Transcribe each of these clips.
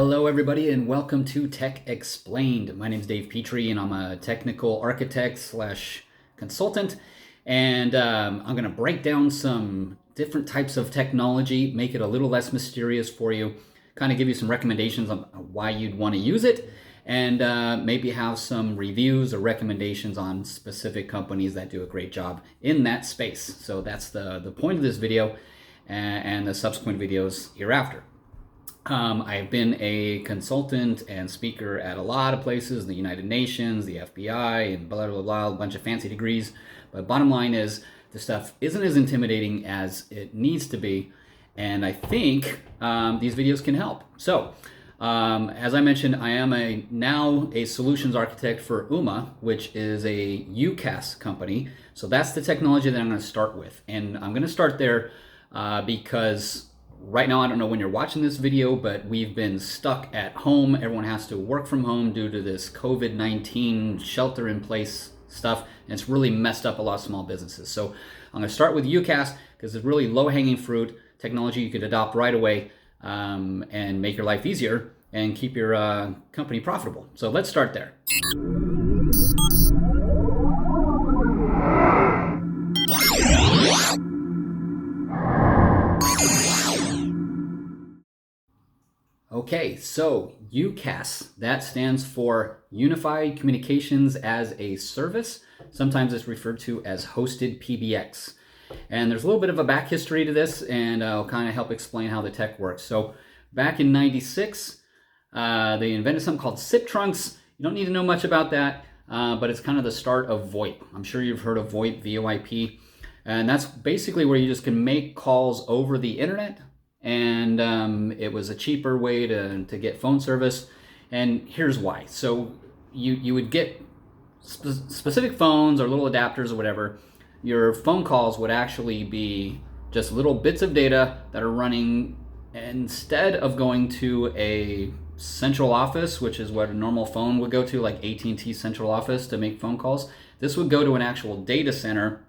Hello everybody and welcome to Tech Explained. My name is Dave Petrie and I'm a technical architect slash consultant, and I'm going to break down some different types of technology, make it a little less mysterious for you, kind of give you some recommendations on why you'd want to use it, and maybe have some reviews or recommendations on specific companies that do a great job in that space. So that's the point of this video and the subsequent videos hereafter. I've been a consultant and speaker at a lot of places, the United Nations, the FBI, and blah, blah, blah, a bunch of fancy degrees. But bottom line is, this stuff isn't as intimidating as it needs to be. And I think these videos can help. So, as I mentioned, I am now a solutions architect for which is a UCaas company. So that's the technology that I'm going to start with. And I'm going to start there because right now, I don't know when you're watching this video, but we've been stuck at home. Everyone has to work from home due to this COVID-19 shelter-in-place stuff, and it's really messed up a lot of small businesses. So I'm going to start with UCaas because it's really low-hanging fruit technology you could adopt right away and make your life easier and keep your company profitable. So let's start there. Okay, so UCaas, that stands for Unified Communications as a Service. Sometimes it's referred to as hosted PBX. And there's a little bit of a back history to this, and I'll kind of help explain how the tech works. So back in '96, they invented something called SIP trunks. You don't need to know much about that, but it's kind of the start of VoIP. I'm sure you've heard of VoIP, VoIP. And that's basically where you just can make calls over the internet. And it was a cheaper way to get phone service. And here's why. So you would get specific phones or little adapters or whatever. Your phone calls would actually be just little bits of data that are running instead of going to a central office, which is what a normal phone would go to, like AT&T central office to make phone calls. This would go to an actual data center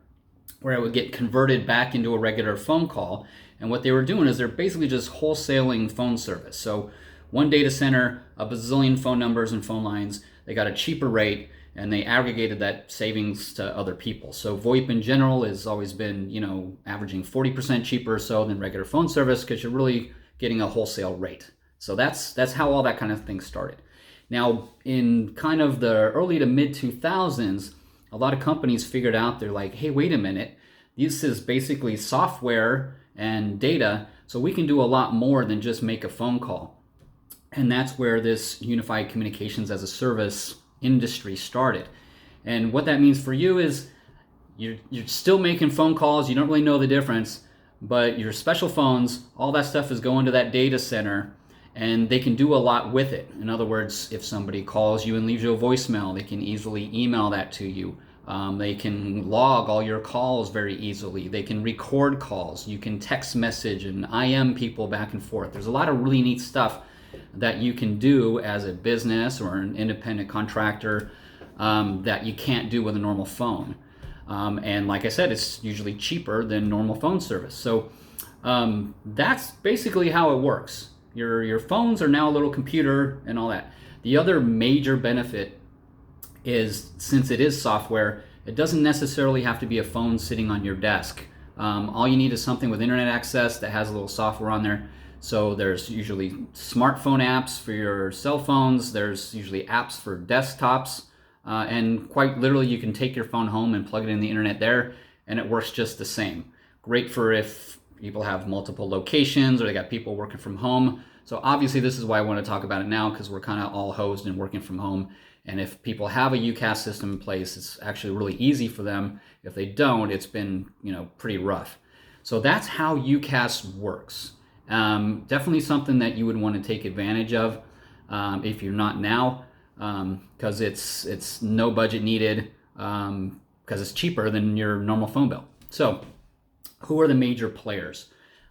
where it would get converted back into a regular phone call. And what they were doing is they're basically just wholesaling phone service. So one data center, a bazillion phone numbers and phone lines, they got a cheaper rate and they aggregated that savings to other people. So VoIP in general has always been, averaging 40% cheaper or so than regular phone service because you're really getting a wholesale rate. So that's how all that kind of thing started. Now, in kind of the early to mid 2000s, a lot of companies figured out, they're like, hey, wait a minute, this is basically software and data, so we can do a lot more than just make a phone call. And that's where this unified communications as a service industry started. And what that means for you is you're still making phone calls, you don't really know the difference, but your special phones, all that stuff is going to that data center and they can do a lot with it. In other words, if somebody calls you and leaves you a voicemail, they can easily email that to you. They can log all your calls very easily. They can record calls. You can text message and IM people back and forth. There's a lot of really neat stuff that you can do as a business or an independent contractor that you can't do with a normal phone. And like I said, it's usually cheaper than normal phone service. So that's basically how it works. Your phones are now a little computer and all that. The other major benefit is, since it is software, it doesn't necessarily have to be a phone sitting on your desk. All you need is something with internet access that has a little software on there. So there's usually smartphone apps for your cell phones. There's usually apps for desktops. And quite literally, you can take your phone home and plug it in the internet there, and it works just the same. Great for if people have multiple locations or they got people working from home. So obviously, this is why I want to talk about it now, because we're kind of all hosed and working from home. And if people have a UCaas system in place, it's actually really easy for them. If they don't, it's been pretty rough. So that's how UCaas works. Definitely something that you would want to take advantage of if you're not now, because it's no budget needed, because it's cheaper than your normal phone bill. So who are the major players?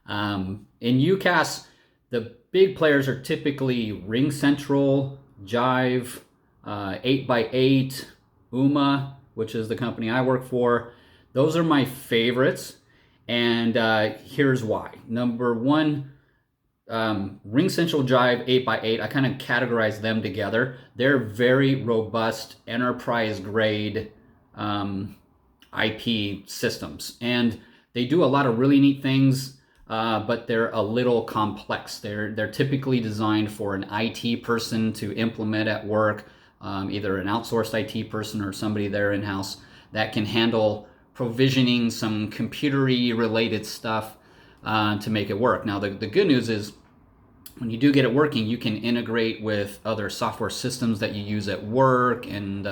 In UCaas, the big players are typically RingCentral, Jive, 8x8, which is the company I work for. Those are my favorites, and here's why. Number one, RingCentral Jive 8x8, I kind of categorize them together. They're very robust, enterprise grade IP systems. And they do a lot of really neat things, but they're a little complex. They're typically designed for an IT person to implement at work, either an outsourced IT person or somebody there in-house that can handle provisioning some computery related stuff to make it work. Now, the good news is when you do get it working, you can integrate with other software systems that you use at work and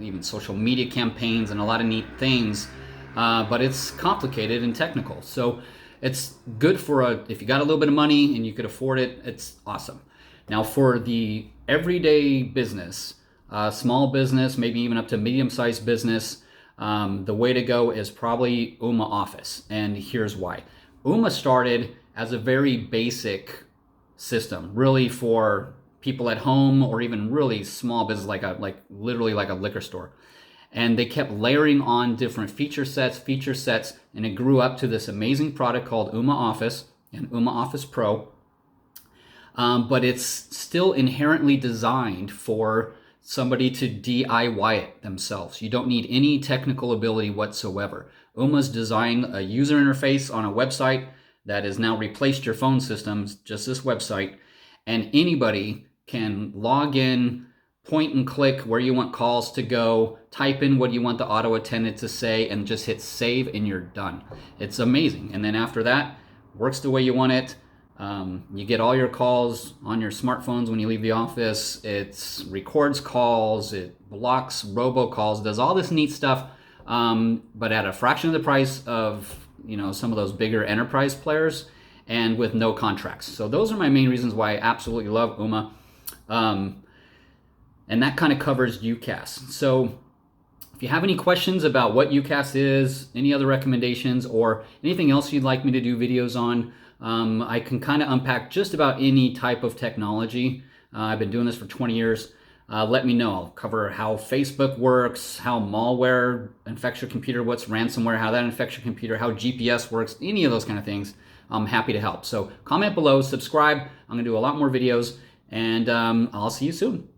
even social media campaigns and a lot of neat things. But it's complicated and technical. So it's good for if you got a little bit of money and you could afford it, it's awesome. Now for the everyday business, small business, maybe even up to medium-sized business, the way to go is probably Uma Office. And here's why. Uma started as a very basic system, really for people at home or even really small business, like literally like a liquor store. And they kept layering on different feature sets, and it grew up to this amazing product called Uma Office and Uma Office Pro. But it's still inherently designed for somebody to DIY it themselves. You don't need any technical ability whatsoever. Uma's designed a user interface on a website that has now replaced your phone systems, just this website, and anybody can log in, point and click where you want calls to go, type in what you want the auto attendant to say, and just hit save and you're done. It's amazing. And then after that, works the way you want it. You get all your calls on your smartphones when you leave the office. It records calls, it blocks robocalls, does all this neat stuff, but at a fraction of the price of some of those bigger enterprise players and with no contracts. So those are my main reasons why I absolutely love Uma. And that kind of covers UCaas. So if you have any questions about what UCaas is, any other recommendations, or anything else you'd like me to do videos on, I can kind of unpack just about any type of technology. I've been doing this for 20 years. Let me know. I'll cover how Facebook works, how malware infects your computer, what's ransomware, how that infects your computer, how GPS works, any of those kind of things. I'm happy to help. So comment below, subscribe. I'm going to do a lot more videos, and I'll see you soon.